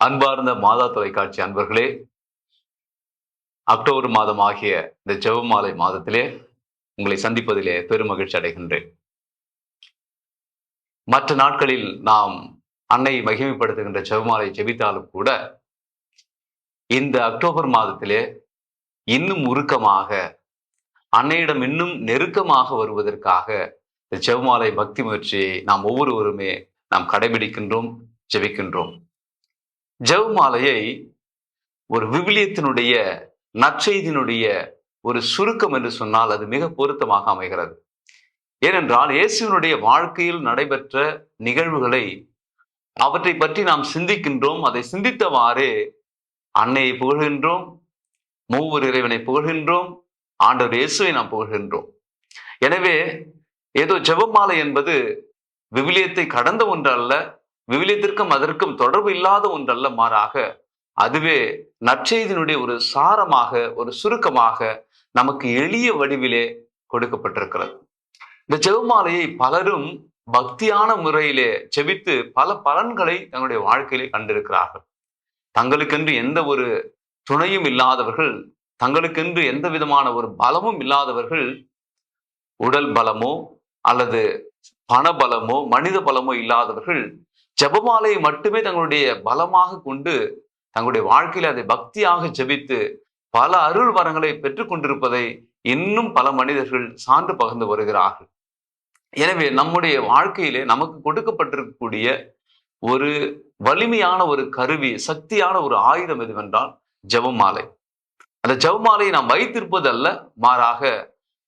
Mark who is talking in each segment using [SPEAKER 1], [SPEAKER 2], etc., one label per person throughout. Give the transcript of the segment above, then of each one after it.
[SPEAKER 1] அன்பார்ந்த மாதா தொலைக்காட்சி அன்பர்களே, அக்டோபர் மாதம் ஆகிய இந்த ஜெபமாலை மாதத்திலே உங்களை சந்திப்பதிலே பெருமகிழ்ச்சி அடைகின்றேன். மற்ற நாட்களில் நாம் அன்னையை மகிமைப்படுத்துகின்ற ஜெபமாலை ஜெபித்தாலும் கூட இந்த அக்டோபர் மாதத்திலே இன்னும் உருக்கமாக அன்னையிடம் இன்னும் நெருக்கமாக வருவதற்காக இந்த ஜெபமாலை பக்தி முயற்சியை நாம் ஒவ்வொருவருமே நாம் கடைபிடிக்கின்றோம், ஜெபிக்கின்றோம். ஜெபமாலையை ஒரு விவிலியத்தினுடைய நற்செய்தியினுடைய ஒரு சுருக்கம் என்று சொன்னால் அது மிக பொருத்தமாக அமைகிறது. ஏனென்றால் இயேசுவினுடைய வாழ்க்கையில் நடைபெற்ற நிகழ்வுகளை அவற்றை பற்றி நாம் சிந்திக்கின்றோம். அதை சிந்தித்தவாறே அன்னையை புகழ்கின்றோம், மூவர் இறைவனை புகழ்கின்றோம், ஆண்டவர் இயேசுவை நாம் புகழ்கின்றோம். எனவே ஏதோ ஜெபமாலை என்பது விவிலியத்தை கடந்த ஒன்று அல்ல, விவிலியத்திற்கும் அதற்கும் தொடர்பு இல்லாத ஒன்றல்ல, மாறாக அதுவே நற்செய்தியினுடைய ஒரு சாரமாக, ஒரு சுருக்கமாக நமக்கு எளிய வடிவிலே கொடுக்கப்பட்டிருக்கிறது. இந்த ஜெபமாலையை பலரும் பக்தியான முறையிலே ஜெபித்து பல பலன்களை தங்களுடைய வாழ்க்கையிலே கண்டிருக்கிறார்கள். தங்களுக்கென்று எந்த ஒரு துணையும் இல்லாதவர்கள், தங்களுக்கென்று எந்த விதமான ஒரு பலமும் இல்லாதவர்கள், உடல் பலமோ அல்லது பண பலமோ மனித பலமோ இல்லாதவர்கள் ஜெபமாலையை மட்டுமே தங்களுடைய பலமாக கொண்டு தங்களுடைய வாழ்க்கையில அதை பக்தியாக ஜெபித்து பல அருள் வரங்களை பெற்றுக் கொண்டிருப்பதை இன்னும் பல மனிதர்கள் சான்று பகிர்ந்து வருகிறார்கள். எனவே நம்முடைய வாழ்க்கையிலே நமக்கு கொடுக்கப்பட்டிருக்கக்கூடிய ஒரு வலிமையான ஒரு கருவி, சக்தியான ஒரு ஆயுதம் எதுவென்றால் ஜெபமாலை. அந்த ஜெபமாலையை நாம் வைத்திருப்பது அல்ல, மாறாக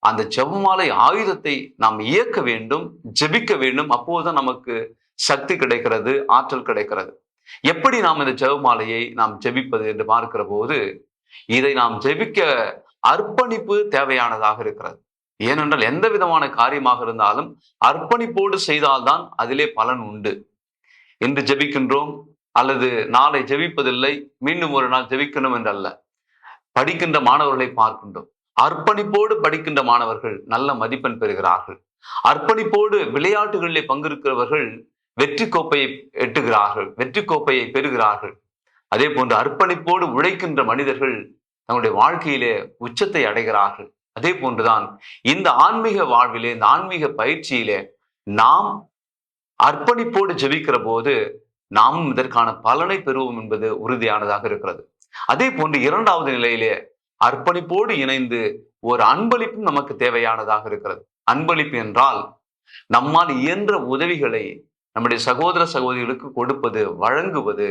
[SPEAKER 1] அந்த ஜெபமாலை ஆயுதத்தை நாம் இயக்க வேண்டும், ஜெபிக்க வேண்டும். அப்போதுதான் நமக்கு சக்தி கிடைக்கிறது, ஆற்றல் கிடைக்கிறது. எப்படி நாம் இந்த ஜெபமாலையை நாம் ஜெபிப்பது என்று பார்க்கிற போது, இதை நாம் ஜெபிக்க அர்ப்பணிப்பு தேவையானதாக இருக்கிறது. ஏனென்றால் எந்த விதமான காரியமாக இருந்தாலும் அர்ப்பணிப்போடு செய்தால்தான் அதிலே பலன் உண்டு. இன்று ஜெபிக்கின்றோம் அல்லது நாளை ஜெபிப்பதில்லை, மீண்டும் ஒரு நாள் ஜெபிக்கணும் என்றல்ல. படிக்கின்ற மாணவர்களை பார்க்கின்றோம். அர்ப்பணிப்போடு படிக்கின்ற மாணவர்கள் நல்ல மதிப்பெண் பெறுகிறார்கள். அர்ப்பணிப்போடு விளையாட்டுகளிலே பங்கெடுக்கிறவர்கள் வெற்றி கோப்பையை எட்டுகிறார்கள், வெற்றி கோப்பையை பெறுகிறார்கள். அதே போன்று அர்ப்பணிப்போடு உழைக்கின்ற மனிதர்கள் தங்களுடைய வாழ்க்கையிலே உச்சத்தை அடைகிறார்கள். அதே போன்றுதான் இந்த ஆன்மீக வாழ்விலே, இந்த ஆன்மீக பயிற்சியிலே நாம் அர்ப்பணிப்போடு ஜெபிக்கிற போது நாமும் இதற்கான பலனை பெறுவோம் என்பது உறுதியானதாக இருக்கிறது. அதே போன்று இரண்டாவது நிலையிலே அர்ப்பணிப்போடு இணைந்து ஒரு அன்பளிப்பும் நமக்கு தேவையானதாக இருக்கிறது. அன்பளிப்பு என்றால் நம்மால் இயன்ற உதவிகளை நம்முடைய சகோதர சகோதரிகளுக்கு கொடுப்பது, வழங்குவது.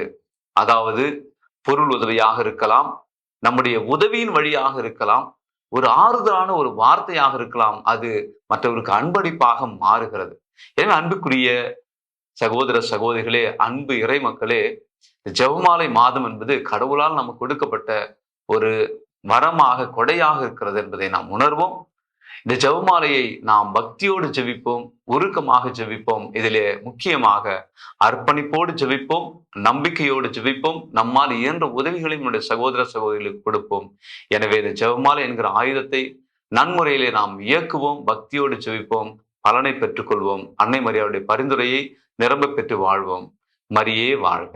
[SPEAKER 1] அதாவது பொருள் உதவியாக இருக்கலாம், நம்முடைய உதவியின் வழியாக இருக்கலாம், ஒரு ஆறுதலான ஒரு வார்த்தையாக இருக்கலாம். அது மற்றவருக்கு அன்பளிப்பாக மாறுகிறது. ஏன்னா அன்புக்குரிய சகோதர சகோதரிகளே, அன்பு இறை மக்களே, ஜெபமாலை மாதம் என்பது கடவுளால் நமக்கு கொடுக்கப்பட்ட ஒரு வரமாக, கொடையாக இருக்கிறது என்பதை நாம் உணர்வோம். இந்த ஜெபமாலையை நாம் பக்தியோடு ஜெபிப்போம், உருக்கமாக ஜெபிப்போம். இதிலே முக்கியமாக அர்ப்பணிப்போடு ஜெபிப்போம், நம்பிக்கையோடு ஜெபிப்போம், நம்மால் இயன்ற உதவிகளை நம்முடைய சகோதர சகோதரிகளுக்கு கொடுப்போம். எனவே இந்த ஜெபமாலை என்கிற ஆயுதத்தை நன்முறையிலே நாம் இயக்குவோம், பக்தியோடு ஜெபிப்போம், பலனை பெற்றுக்கொள்வோம். அன்னை மரியாளுடைய பரிந்துரையை நிரம்ப பெற்று வாழ்வோம். மரியே வாழ்க.